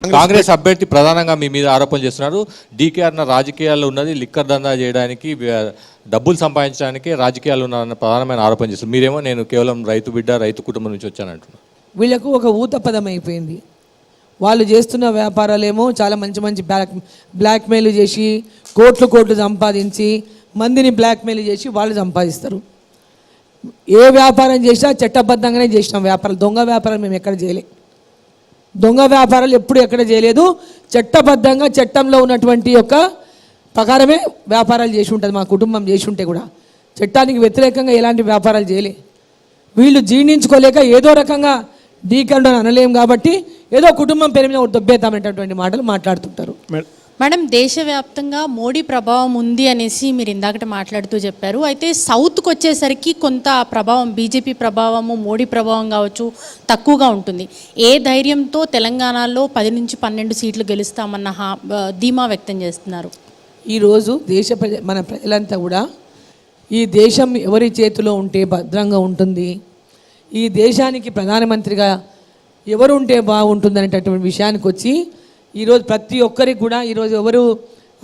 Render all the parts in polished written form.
కాంగ్రెస్ అభ్యర్థి ప్రధానంగా మీ మీద ఆరోపణలు చేస్తున్నారు. డీకేఆర్ రాజకీయాల్లో ఉన్నది లిక్కర్ దందా చేయడానికి, డబ్బులు సంపాదించడానికి రాజకీయాలు ఉన్నారన్న ప్రధానమైన ఆరోపణ చేస్తున్నారు. మీరేమో నేను కేవలం రైతు బిడ్డ, రైతు కుటుంబం నుంచి వచ్చానంటున్నారు. వీళ్ళకు ఒక ఊత పదం అయిపోయింది. వాళ్ళు చేస్తున్న వ్యాపారాలేమో చాలా మంచి మంచి బ్లాక్మెయిల్ చేసి కోట్లు సంపాదించి మందిని బ్లాక్మెయిల్ చేసి వాళ్ళు సంపాదిస్తారు. ఏ వ్యాపారం చేసినా చట్టబద్ధంగానే చేసినాం. వ్యాపారాలు దొంగ వ్యాపారాలు మేము ఎక్కడ చేయలే. దొంగ వ్యాపారాలు ఎప్పుడు ఎక్కడ చేయలేదు. చట్టబద్ధంగా చట్టంలో ఉన్నటువంటి యొక్క ప్రకారమే వ్యాపారాలు చేసి ఉంటుంది. మా కుటుంబం చేసి ఉంటే కూడా చట్టానికి వ్యతిరేకంగా ఎలాంటి వ్యాపారాలు చేయలే. వీళ్ళు జీర్ణించుకోలేక ఏదో రకంగా డీకండు అనలేం కాబట్టి ఏదో కుటుంబం పేరు మీద దొబ్బేద్దామనేటటువంటి మాటలు మాట్లాడుతుంటారు. మేడం, దేశవ్యాప్తంగా మోడీ ప్రభావం ఉంది అనేసి మీరు ఇందాకట మాట్లాడుతూ చెప్పారు. అయితే సౌత్కి వచ్చేసరికి కొంత ప్రభావం, బీజేపీ ప్రభావము, మోడీ ప్రభావం కావచ్చు తక్కువగా ఉంటుంది. ఏ ధైర్యంతో తెలంగాణలో 10 నుంచి 12 సీట్లు గెలుస్తామన్న ధీమా వ్యక్తం చేస్తున్నారు? ఈరోజు మన ప్రజలంతా కూడా ఈ దేశం ఎవరి చేతిలో ఉంటే భద్రంగా ఉంటుంది, ఈ దేశానికి ప్రధానమంత్రిగా ఎవరు ఉంటే బాగుంటుంది అనేటటువంటి విషయానికి వచ్చి ఈరోజు ప్రతి ఒక్కరికి కూడా ఈరోజు ఎవరు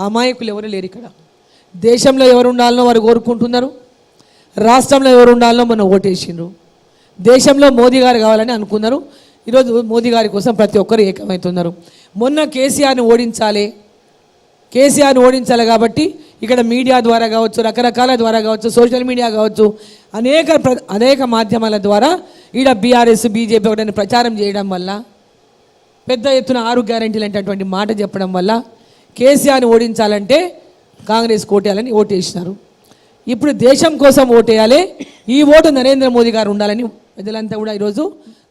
అమాయకులు ఎవరు లేరు. ఇక్కడ దేశంలో ఎవరు ఉండాలనో వారు కోరుకుంటున్నారు, రాష్ట్రంలో ఎవరు ఉండాలనో మనం ఓటేసిండ్రు. దేశంలో మోదీ గారు కావాలని అనుకున్నారు. ఈరోజు మోదీ గారి కోసం ప్రతి ఒక్కరు ఏకమవుతున్నారు. మొన్న కేసీఆర్ని ఓడించాలి కాబట్టి ఇక్కడ మీడియా ద్వారా కావచ్చు, రకరకాల ద్వారా కావచ్చు, సోషల్ మీడియా కావచ్చు, అనేక మాధ్యమాల ద్వారా ఈడ బీఆర్ఎస్ బీజేపీ ఒకటి ప్రచారం చేయడం వల్ల, పెద్ద ఎత్తున 6 గ్యారెంటీలు అనేటటువంటి మాట చెప్పడం వల్ల కేసీఆర్ని ఓడించాలంటే కాంగ్రెస్ ఓటేయాలని ఓటేసినారు. ఇప్పుడు దేశం కోసం ఓటేయాలి, ఈ ఓటు నరేంద్ర మోదీ గారు ఉండాలని ప్రజలంతా కూడా ఈరోజు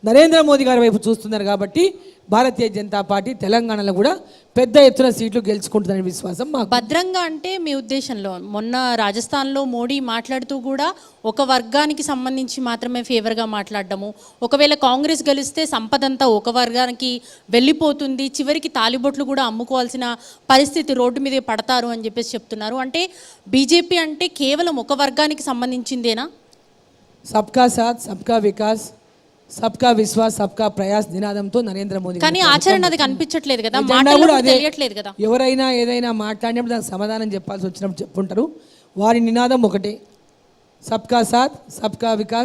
నరేంద్ర మోదీ గారి వైపు చూస్తున్నారు. కాబట్టి భారతీయ జనతా పార్టీ తెలంగాణలో కూడా పెద్ద ఎత్తున సీట్లు గెలుచుకుంటుందనే విశ్వాసం మాకు. భద్రంగా అంటే మీ ఉద్దేశంలో మొన్న రాజస్థాన్లో మోడీ మాట్లాడుతూ కూడా ఒక వర్గానికి సంబంధించి మాత్రమే ఫేవర్గా మాట్లాడడము, ఒకవేళ కాంగ్రెస్ గెలిస్తే సంపదంతా ఒక వర్గానికి వెళ్ళిపోతుంది, చివరికి తాలిబొట్లు కూడా అమ్ముకోవాల్సిన పరిస్థితి, రోడ్డు మీదే పడతారు అని చెప్పేసి చెప్తున్నారు. అంటే బీజేపీ అంటే కేవలం ఒక వర్గానికి సంబంధించిందేనా? సబ్కా సాత్, సబ్కా వికాస్, సబ్కా విశ్వాస్, సబ్కా ప్రయాస్ నినాదంతో నరేంద్ర మోదీ. కానీ ఆచరణ అది కనిపించట్లేదు కదా, తెలియట్లేదు కదా. ఎవరైనా ఏదైనా మాట్లాడినప్పుడు దానికి సమాధానం చెప్పాల్సి వచ్చినప్పుడు చెప్పుంటారు. వారి నినాదం ఒకటే, సబ్కా సాత్, సబ్కా వికాస్.